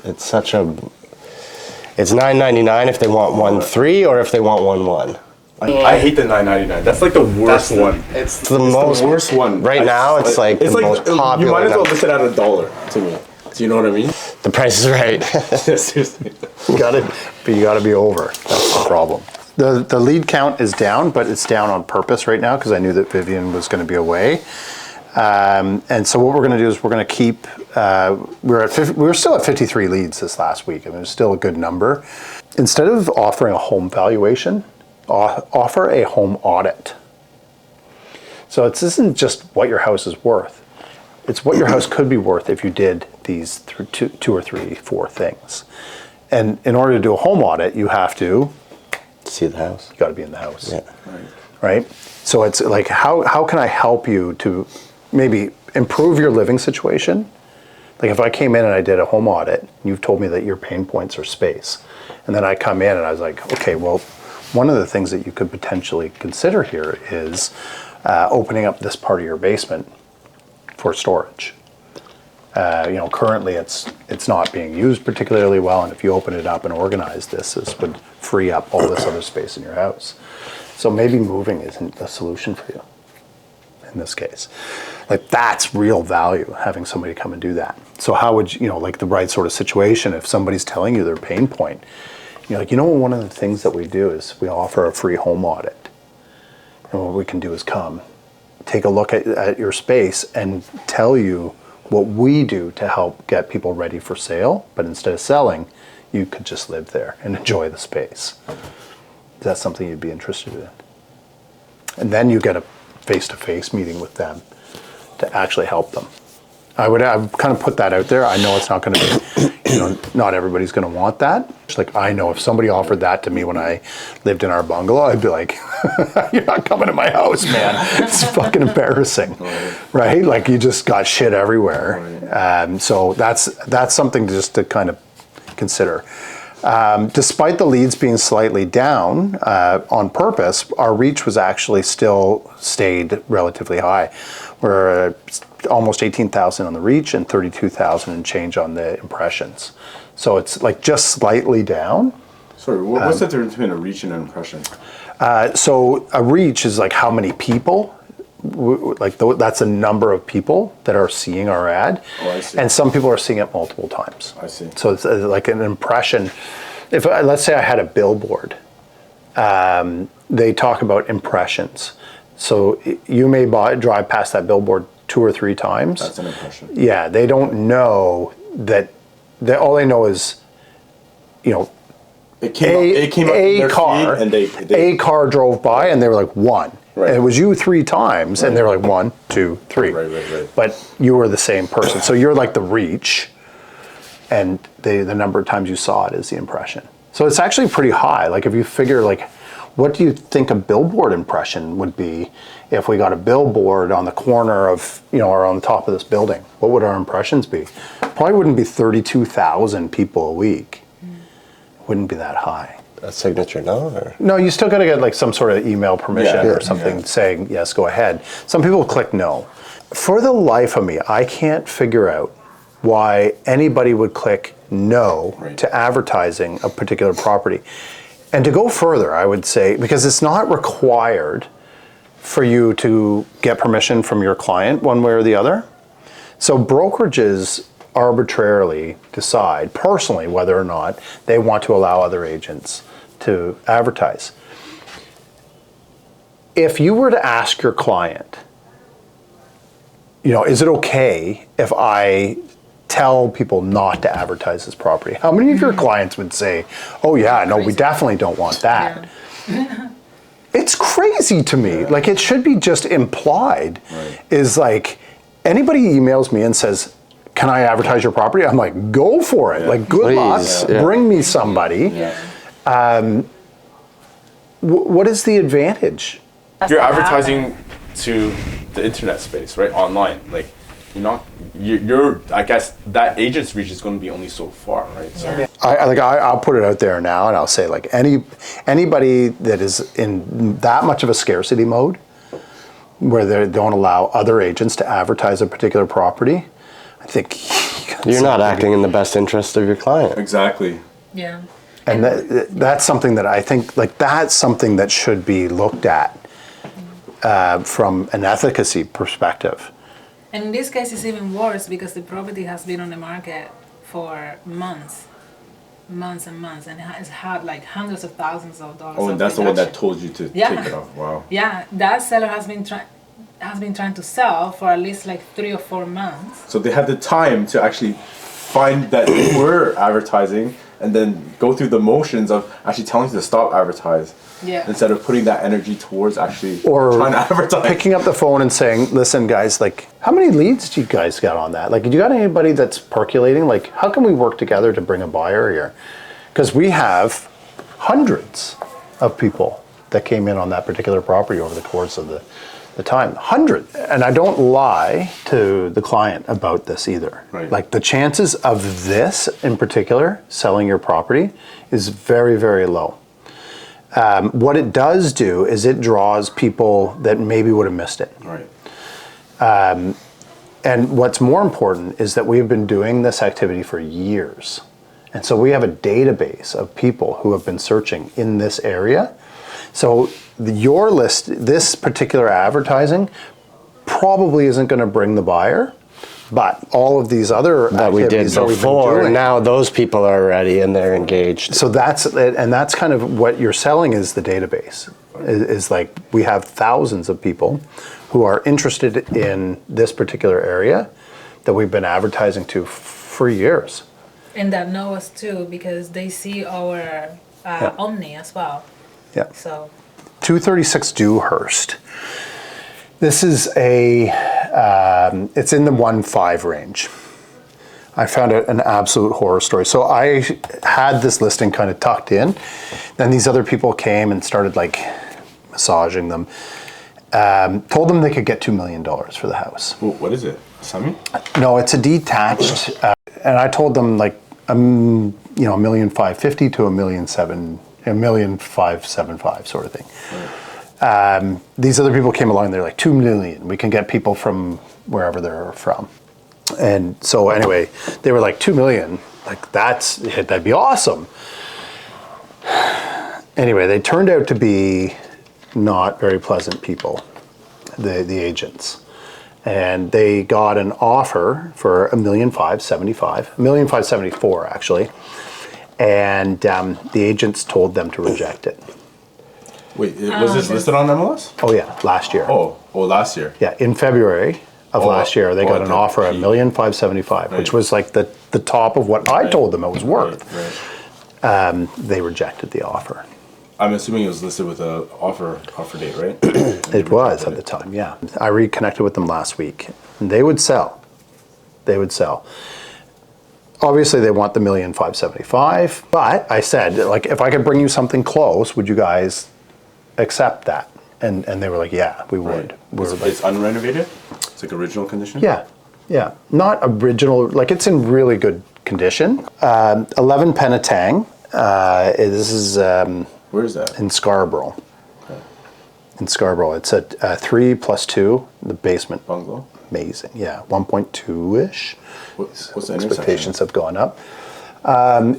it's such a, it's $9.99 if they want 1.3 or if they want 1.1. I hate the $9.99. That's like the worst one. It's the worst one. Right now, it's like the most popular. You might as well list it at $1 to me. Do you know what I mean? The price is right. Seriously. You gotta be over. That's the problem. The lead count is down, but it's down on purpose right now because I knew that Vivian was going to be away. And so what we're going to do is we're going to keep. We were still at 53 leads this last week. I mean, it was still a good number. Instead of offering a home valuation, offer a home audit. So this isn't just what your house is worth. It's what your house could be worth if you did these two or three, four things. And in order to do a home audit, you have to see the house. You got to be in the house. Yeah. Right? So it's like, how can I help you to maybe improve your living situation? Like if I came in and I did a home audit, and you've told me that your pain points are space. And then I come in and I was like, okay, well, one of the things that you could potentially consider here is opening up this part of your basement for storage. Currently it's not being used particularly well, and if you open it up and organize this would free up all this other space in your house. So maybe moving isn't a solution for you in this case. Like that's real value, having somebody come and do that. So how would like the right sort of situation, if somebody's telling you their pain point, you're like, one of the things that we do is we offer a free home audit. And what we can do is come, take a look at your space and tell you what we do to help get people ready for sale, but instead of selling, you could just live there and enjoy the space. Is that something you'd be interested in? And then you get a face-to-face meeting with them to actually help them. I would kind of put that out there. I know it's not going to be, not everybody's going to want that. It's like, I know if somebody offered that to me when I lived in our bungalow, I'd be like, you're not coming to my house, man. It's fucking embarrassing, right? Like you just got shit everywhere. So that's something just to kind of consider. Despite the leads being slightly down on purpose, our reach was actually still stayed relatively high. We're almost 18,000 on the reach and 32,000 and change on the impressions. So it's like just slightly down. Sorry, what's the difference between a reach and an impression? So a reach is like how many people, that's a number of people that are seeing our ad. Oh, I see. And some people are seeing it multiple times. I see. So it's like an impression. If let's say I had a billboard, they talk about impressions. So you may drive past that billboard 2 or 3 times. That's an impression. Yeah, they don't know that. All they know is, it came up in their feed and a car drove by and they were like 1. Right. And it was you 3 times and they were like 1, 2, 3. Right. But you were the same person. So you're like the reach, and the number of times you saw it is the impression. So it's actually pretty high. Like if you figure what do you think a billboard impression would be if we got a billboard on the corner of, or on the top of this building? What would our impressions be? Probably wouldn't be 32,000 people a week. It wouldn't be that high. A signature, no? Or? No, you still got to get like some sort of email permission or something saying, yes, go ahead. Some people click no. For the life of me, I can't figure out why anybody would click no to advertising a particular property. And to go further, I would say, because it's not required for you to get permission from your client one way or the other. So brokerages arbitrarily decide personally whether or not they want to allow other agents to advertise. If you were to ask your client, is it okay if I tell people not to advertise this property? How many of your clients would say, oh yeah, no, we definitely don't want that? Yeah. It's crazy to me. Yeah. Like it should be just implied. Right. Is like, anybody emails me and says, can I advertise your property? I'm like, go for it. Yeah. Like good luck, bring me somebody. Yeah. What is the advantage? You're advertising to the internet space, right? Online, like you're I guess that agent's reach is going to be only so far, right? So I'll put it out there now, and I'll say like anybody that is in that much of a scarcity mode, where they don't allow other agents to advertise a particular property, I think you You're not acting in the best interest of your client. Exactly. Yeah. And that's something that I think, like, that's something that should be looked at from an efficacy perspective. And in this case, it's even worse because the property has been on the market for months and months, and it's had like hundreds of thousands of dollars. Oh, of and that's the one that reduction. told you to Yeah. take it off. Wow. Yeah, that seller has been trying to sell for at least like 3 or 4 months. So they had the time to actually find that they were advertising and then go through the motions of actually telling you to stop advertise. Yeah. Instead of putting that energy towards actually Or trying to advertise. picking up the phone and saying, listen, guys, like, how many leads do you guys got on that? Like, do you got anybody that's percolating? Like, how can we work together to bring a buyer here? Because we have hundreds of people that came in on that particular property over the course of the time. Hundreds. And I don't lie to the client about this either. Right. Like, the chances of this in particular, selling your property, is very, very low. What it does do is it draws people that maybe would have missed it. Right. And what's more important is that we've been doing this activity for years. And so we have a database of people who have been searching in this area. So your list, this particular advertising, probably isn't going to bring the buyer, but all of these other That we did activities that we've been before, doing, now those people are ready and they're engaged. so that's it, and that's kind of what you're selling is the database. Is like we have thousands of people who are interested in this particular area that we've been advertising to for years. And that know us too because they see our Omni as well. Yeah. So 236 Dewhurst. This is it's in the 1.5 range. I found it an absolute horror story. So I had this listing kind of tucked in. Then these other people came and started like massaging them. Told them they could get $2 million for the house. Ooh, what is it? Semi? No, it's a detached. And I told them like, $1,550,000 to $1,575,000 sort of thing. Right. These other people came along, they're like, 2 million. We can get people from wherever they're from. And so anyway, they were like, 2 million, like that'd be awesome. Anyway, they turned out to be not very pleasant people, the agents. And they got an offer for $1,575,000, $1,574,000 actually. And the agents told them to reject it. Wait, was this listed on MLS? Oh yeah, last year. Oh, last year. Yeah, in February of last year, they got an the offer at peak. $1,575,000, which Right. was like the top of what I told them it was worth. Right. They rejected the offer. I'm assuming it was listed with a offer date, right? It was at the time, yeah. I reconnected with them last week. And they would sell. They would sell. Obviously, they want the $1,575,000, but I said, like, if I could bring you something close, would you guys accept that? And they were like, yeah, we would. We were like, It's unrenovated? It's like original condition? yeah. Not original, like it's in really good condition. 11 Penetang. This is Where is that? in Scarborough. Okay. In Scarborough. It's a 3+2, the basement. Bungalow? Amazing, yeah. 1.2-ish. What's the Expectations have gone up.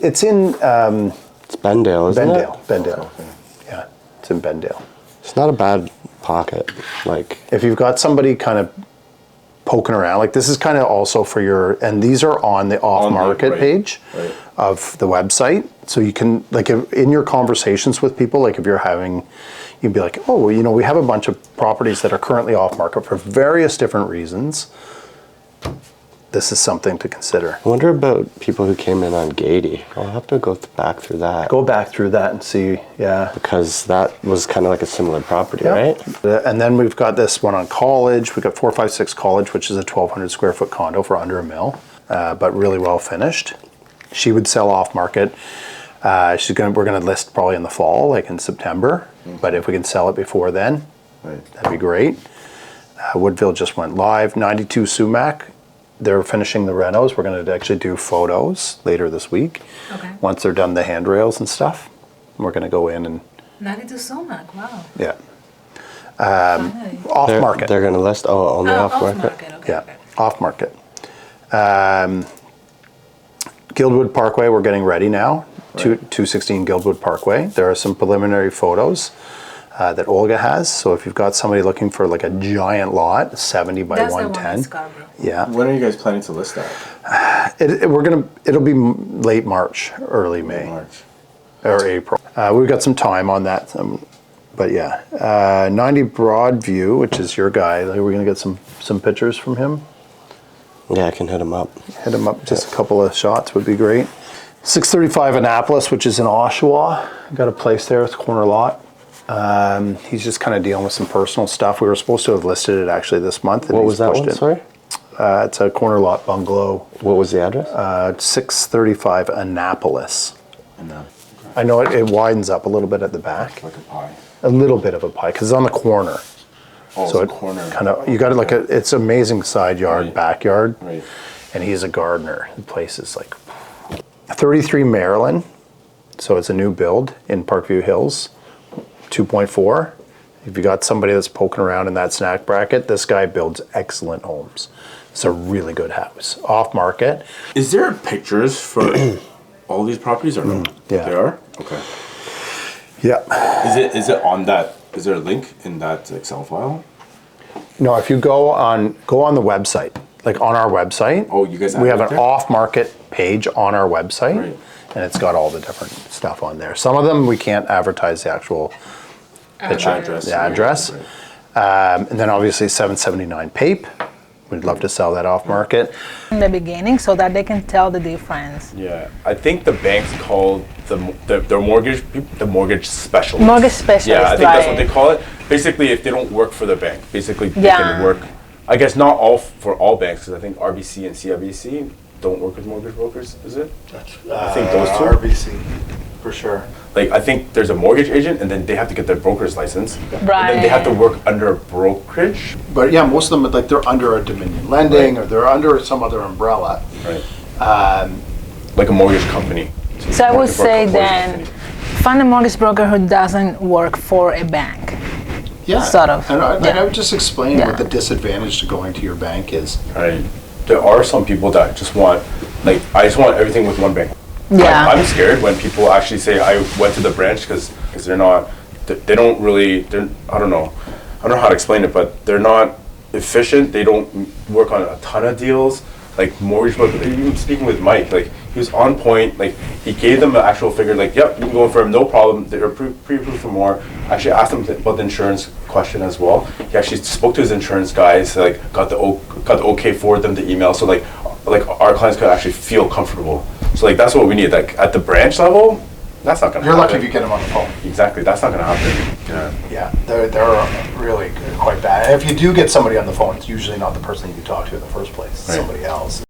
It's in It's Bendale, isn't it? Bendale. Okay. Yeah, it's in Bendale. It's not a bad pocket. Like, If you've got somebody kind of poking around, like this is kind of also for your, and these are on the off-market right, page right. of the website. So you can, like in your conversations with people, like if you're having, you'd be like, oh, well, we have a bunch of properties that are currently off-market for various different reasons. This is something to consider. I wonder about people who came in on Gady. I'll have to go back through that. Go back through that and see, yeah. Because that was kind of like a similar property, right? And then we've got this one on College. We've got 456 College, which is a 1,200 square foot condo for under $1 million, but really well finished. She would sell off market. We're gonna list probably in the fall, like in September. But if we can sell it before then, Right. that'd be great. Woodville just went live. 92 Sumac. They're finishing the renos. We're going to actually do photos later this week. Okay. Once they're done the handrails and stuff, we're going to go in and 92 Sumac, wow. yeah, Finally. off They're- market. They're going to list only off market. Okay, Yeah, okay. off market. Guildwood Parkway, we're getting ready now. 216 Guildwood Parkway. There are some preliminary photos that Olga has. So if you've got somebody looking for like a giant lot, 70 by That's the one in 110. Scarborough. Yeah. When are you guys planning to list that? It'll be late March, early May. March. Or April. We've got some time on that. But yeah, 90 Broadview, which is your guy. We're going to get some pictures from him. Yeah, I can hit them up. Hit him up, just a couple of shots would be great. 635 Annapolis, which is in Oshawa. Got a place there, it's a corner lot. He's just kind of dealing with some personal stuff. We were supposed to have listed it actually this month. What was that one, sorry? It's a corner lot bungalow. What was the address? 635 Annapolis. And I know it widens up a little bit at the back. like a pie. A little bit of a pie, because it's on the corner. Oh, So it's it a corner. kind of, you got it like it's amazing side yard, Right. backyard. Right. And he's a gardener. The place is like 33 Maryland. So it's a new build in Parkview Hills, 2.4. If you got somebody that's poking around in that snack bracket, this guy builds excellent homes. It's a really good house. Off market. Is there pictures for all these properties or no? Yeah. There are? Okay. Yeah. Is it on that? Is there a link in that Excel file? No, if you go on the website, like on our website. Oh, you guys we have have an it there? off-market page on our website, Right. and it's got all the different stuff on there. Some of them we can't advertise the actual picture, Address. the address. Right. And then obviously 779 Pape. We'd love to sell that off-market. In the beginning, so that they can tell the difference. Yeah, I think the banks call their mortgage the mortgage specialist. Mortgage specialist, Yeah, I think that's what right. they call it. Basically, if they don't work for the bank, basically they Yeah. can work. I guess not all for all banks, because I think RBC and CIBC don't work with mortgage brokers. Is it? I think those two. RBC, for sure. Like I think there's a mortgage agent, and then they have to get their broker's license. And then they have to Right. work under a brokerage. But yeah, most of them, like they're under a Dominion Lending Right. or they're under some other umbrella. Right. Like a mortgage company. So I would Mortgage broker, say mortgage then, company. find a mortgage broker who doesn't work for a bank. Yeah, Sort of, And I yeah. would just explain Yeah. what the disadvantage to going to your bank is. Right. There are some people that just want, like, I just want everything with one bank. Yeah. I'm scared when people actually say I went to the branch because they're not, they don't really, I don't know how to explain it, but they're not efficient. They don't work on a ton of deals. Like mortgage broker, even speaking with Mike, like he was on point. Like he gave them the actual figure. Like, yep, you can go in for him, no problem. They're pre-approved for more. Actually asked him about the insurance question as well. He actually spoke to his insurance guys. Like got the okay for them, the email. So like our clients could actually feel comfortable. So like that's what we need. Like at the branch level, that's not gonna You're happen. lucky if you get them on the phone. Exactly, that's not gonna happen. Yeah. Yeah, they're really quite bad. And if you do get somebody on the phone, it's usually not the person you talk to in the first place. It's Right. somebody else.